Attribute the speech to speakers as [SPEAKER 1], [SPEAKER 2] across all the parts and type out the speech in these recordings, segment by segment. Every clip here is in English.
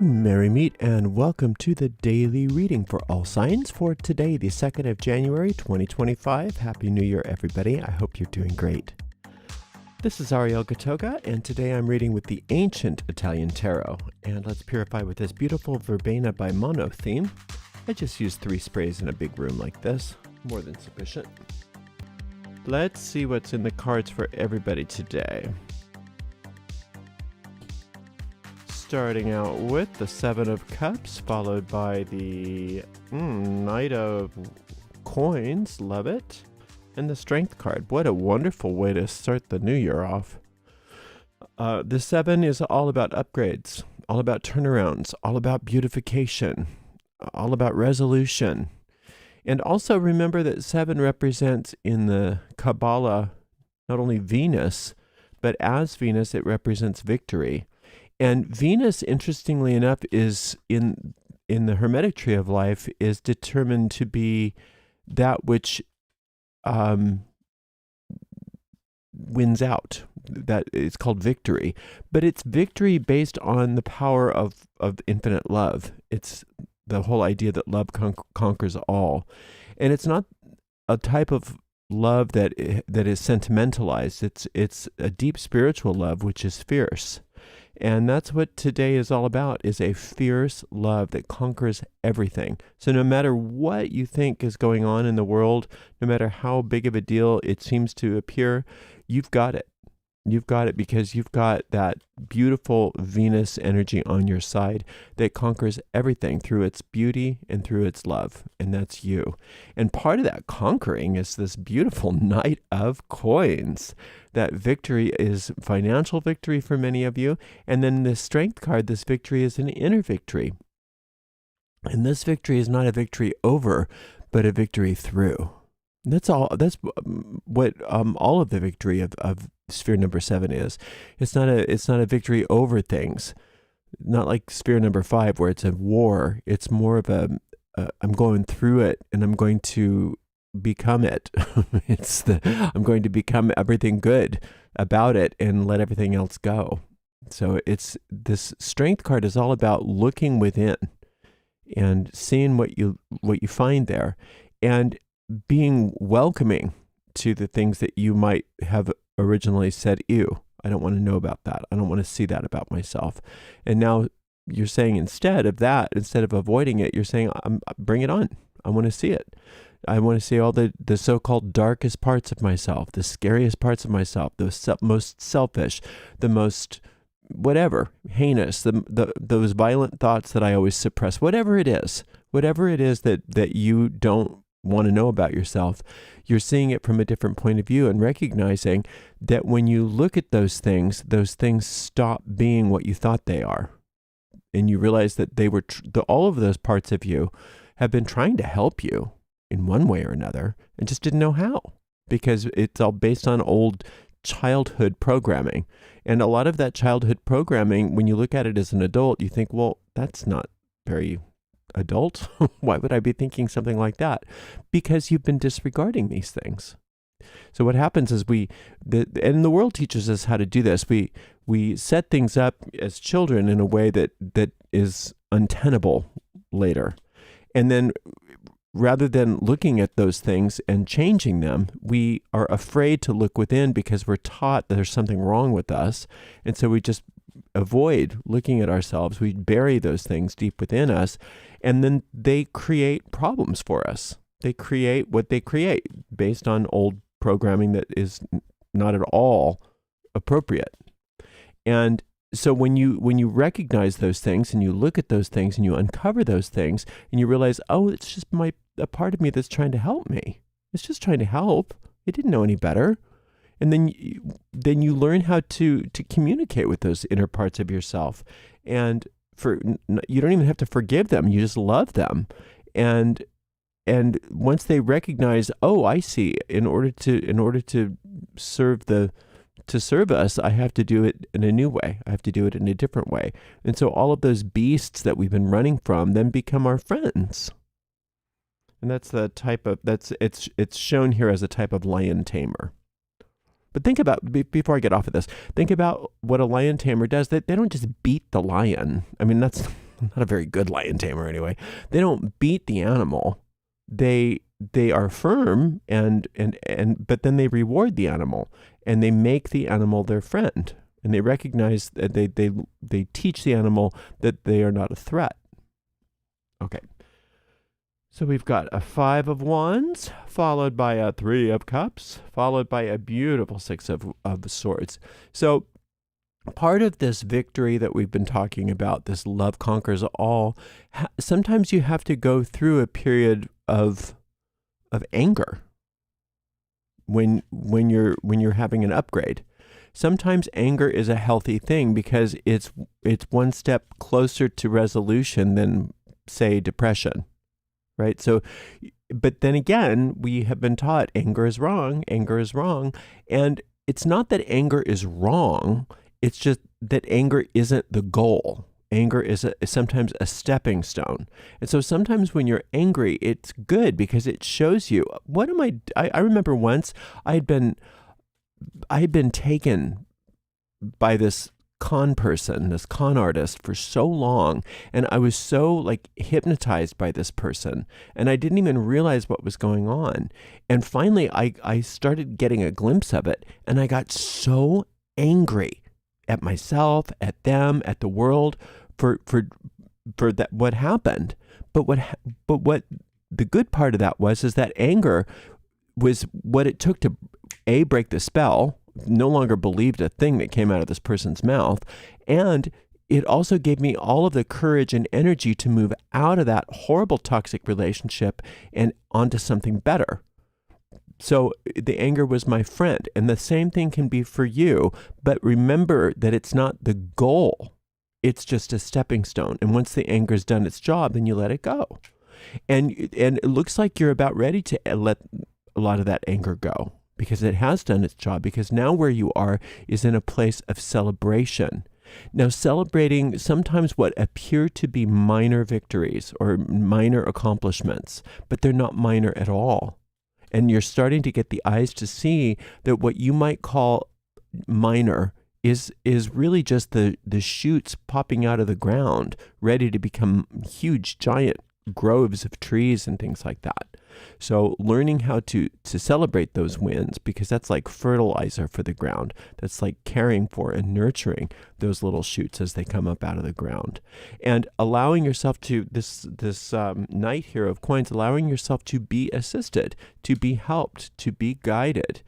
[SPEAKER 1] Merry meet and welcome to the daily reading for all signs for today, the 2nd of January, 2025. Happy New Year, everybody. I hope you're doing great. This is Ariel, and today I'm reading with the ancient Italian tarot. And let's purify with this beautiful verbena by Mono theme. I just used 3 sprays in a big room like this. More than sufficient. Let's see what's in the cards for everybody today. Starting out with the 7 of Cups, followed by the Knight of Coins, love it, and the Strength card. What a wonderful way to start the new year off. The 7 is all about upgrades, all about turnarounds, all about beautification, all about resolution. And also remember that 7 represents in the Kabbalah not only Venus, but as Venus it represents victory. And Venus, interestingly enough, is in the Hermetic tree of life, is determined to be that which wins out. That it's called victory, but it's victory based on the power of infinite love. It's the whole idea that love conquers all, and it's not a type of love that is sentimentalized. It's a deep spiritual love, which is fierce. And that's what today is all about, is a fierce love that conquers everything. So no matter what you think is going on in the world, no matter how big of a deal it seems to appear, you've got it. You've got it because you've got that beautiful Venus energy on your side that conquers everything through its beauty and through its love. And that's you. And part of that conquering is this beautiful Knight of Coins. That victory is financial victory for many of you. And then the Strength card, this victory is an inner victory. And this victory is not a victory over, but a victory through. That's all. That's what all of the victory of sphere number 7 is. It's not a victory over things. Not like sphere number 5 where it's a war. It's more of I'm going through it and I'm going to become it. I'm going to become everything good about it and let everything else go. So it's this Strength card is all about looking within and seeing what you find there and being welcoming to the things that you might have originally said, ew, I don't want to know about that. I don't want to see that about myself. And now you're saying instead of avoiding it, you're saying, bring it on. I want to see it. I want to see all the so-called darkest parts of myself, the scariest parts of myself, the most selfish, the most whatever, heinous, those violent thoughts that I always suppress, whatever it is that you don't want to know about yourself, you're seeing it from a different point of view and recognizing that when you look at those things stop being what you thought they are. And you realize that they were, all of those parts of you have been trying to help you in one way or another and just didn't know how, because it's all based on old childhood programming. And a lot of that childhood programming, when you look at it as an adult, you think, well, that's not very adult. Why would I be thinking something like that? Because you've been disregarding these things. So what happens is and the world teaches us how to do this. We set things up as children in a way that is untenable later. And then rather than looking at those things and changing them, we are afraid to look within because we're taught that there's something wrong with us. And so we just avoid looking at ourselves. We bury those things deep within us, and then they create problems for us. They create what they create based on old programming that is not at all appropriate. And so when you recognize those things and you look at those things and you uncover those things and you realize, oh, it's just a part of me that's trying to help me. It's just trying to help. It didn't know any better. And then you learn how to communicate with those inner parts of yourself. And you don't even have to forgive them. You just love them. And once they recognize, oh, I see, in order to serve us, I have to do it in a new way. I have to do it in a different way. And so all of those beasts that we've been running from then become our friends. And that's the type of, it's shown here as a type of lion tamer. But think about, before I get off of this, think about what a lion tamer does. They don't just beat the lion. I mean, that's not a very good lion tamer anyway. They don't beat the animal. They are firm and but then they reward the animal, and they make the animal their friend, and they recognize that they teach the animal that they are not a threat. Okay. So we've got a 5 of Wands, followed by a 3 of Cups, followed by a beautiful 6 of Swords. So part of this victory that we've been talking about, this love conquers all, sometimes you have to go through a period of anger when you're having an upgrade. Sometimes anger is a healthy thing because it's one step closer to resolution than, say, depression. Right? So, but then again, we have been taught anger is wrong, and it's not that anger is wrong, it's just that anger isn't the goal. Anger is sometimes a stepping stone. And so sometimes when you're angry, it's good because it shows you, what am I remember once I had been taken by this con person, this con artist for so long, and I was so like hypnotized by this person, and I didn't even realize what was going on. And finally I started getting a glimpse of it, and I got so angry at myself, at them, at the world for that what happened. But what the good part of that is that anger was what it took to break the spell. No longer believed a thing that came out of this person's mouth. And it also gave me all of the courage and energy to move out of that horrible toxic relationship and onto something better. So the anger was my friend. And the same thing can be for you. But remember that it's not the goal. It's just a stepping stone. And once the anger's done its job, then you let it go. And it looks like you're about ready to let a lot of that anger go, because it has done its job, because now where you are is in a place of celebration. Now, celebrating sometimes what appear to be minor victories or minor accomplishments, but they're not minor at all. And you're starting to get the eyes to see that what you might call minor is really just the shoots popping out of the ground, ready to become huge, giant groves of trees and things like that. So learning how to celebrate those wins, because that's like fertilizer for the ground. That's like caring for and nurturing those little shoots as they come up out of the ground. And allowing yourself to, this Knight here of Coins, allowing yourself to be assisted, to be helped, to be guided.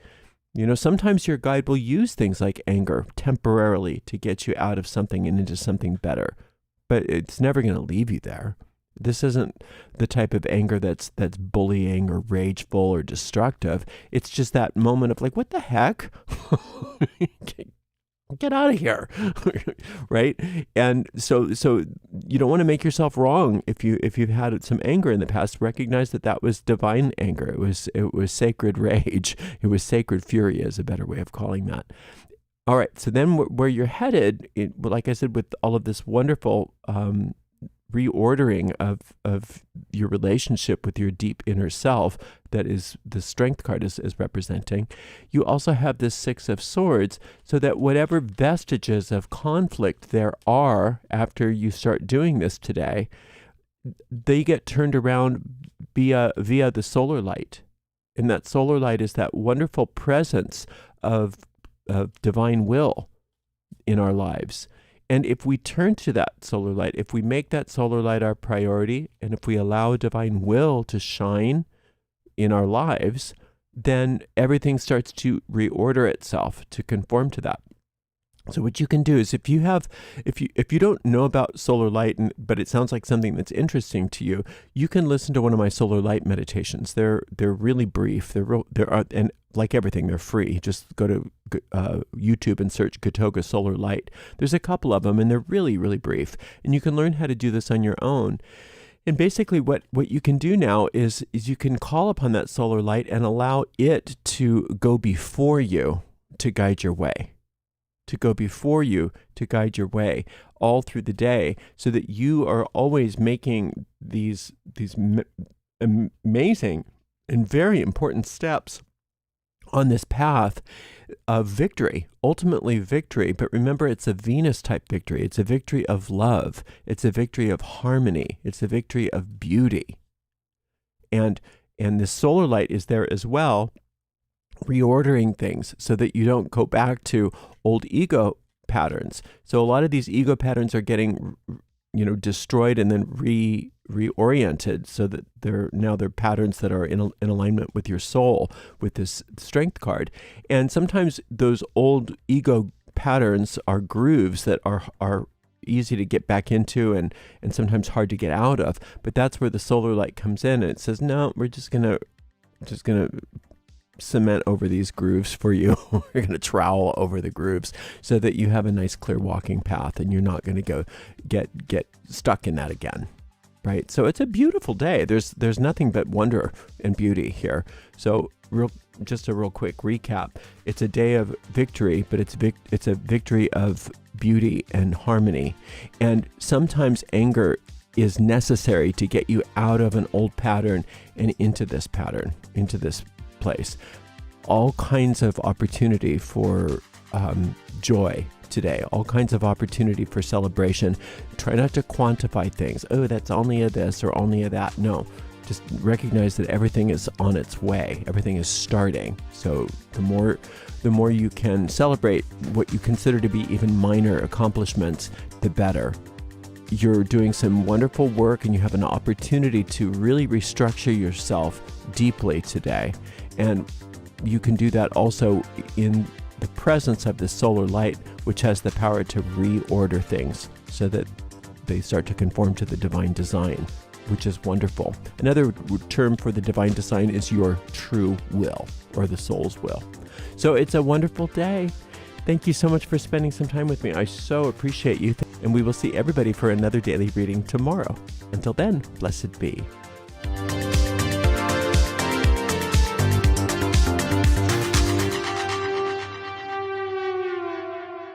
[SPEAKER 1] You know, sometimes your guide will use things like anger temporarily to get you out of something and into something better, but it's never going to leave you there. This isn't the type of anger that's bullying or rageful or destructive. It's just that moment of like, what the heck? Get out of here, right? And so you don't want to make yourself wrong if you've had some anger in the past. Recognize that was divine anger. It was sacred rage. It was sacred fury, is a better way of calling that. All right. So then where you're headed, like I said, with all of this wonderful reordering of your relationship with your deep inner self, that is the Strength card is representing, you also have this 6 of Swords, so that whatever vestiges of conflict there are after you start doing this today, they get turned around via the solar light. And that solar light is that wonderful presence of divine will in our lives. And if we turn to that solar light, if we make that solar light our priority, and if we allow divine will to shine in our lives, then everything starts to reorder itself to conform to that. So what you can do is, if you don't know about solar light, but it sounds like something that's interesting to you, you can listen to one of my solar light meditations. They're really brief. And like everything, they're free. Just go to YouTube and search Gotoga Solar Light. There's a couple of them, and they're really, really brief. And you can learn how to do this on your own. And basically what you can do now is you can call upon that solar light and allow it to go before you to guide your way. To go before you to guide your way all through the day, so that you are always making these amazing and very important steps on this path of victory, ultimately victory. But remember, it's a Venus type victory. It's a victory of love. It's a victory of harmony. It's a victory of beauty. And this solar light is there as well, reordering things so that you don't go back to old ego patterns. So a lot of these ego patterns are getting, destroyed and then reoriented so that they're patterns that are in alignment with your soul, with this strength card. And sometimes those old ego patterns are grooves that are easy to get back into and sometimes hard to get out of. But that's where the solar light comes in, and it says, no, we're just gonna cement over these grooves for you. We're going to trowel over the grooves so that you have a nice clear walking path and you're not going to go get stuck in that again. Right? So it's a beautiful day. There's nothing but wonder and beauty here. So just a real quick recap. It's a day of victory, but it's a victory of beauty and harmony. And sometimes anger is necessary to get you out of an old pattern and into this pattern, into this place. All kinds of opportunity for joy today, all kinds of opportunity for celebration. Try not to quantify things. Oh, that's only a this or only a that. No, just recognize that everything is on its way. Everything is starting. So the more you can celebrate what you consider to be even minor accomplishments, the better. You're doing some wonderful work and you have an opportunity to really restructure yourself deeply today. And you can do that also in the presence of the solar light, which has the power to reorder things so that they start to conform to the divine design, which is wonderful. Another term for the divine design is your true will, or the soul's will. So it's a wonderful day. Thank you so much for spending some time with me. I so appreciate you. And we will see everybody for another daily reading tomorrow. Until then, blessed be.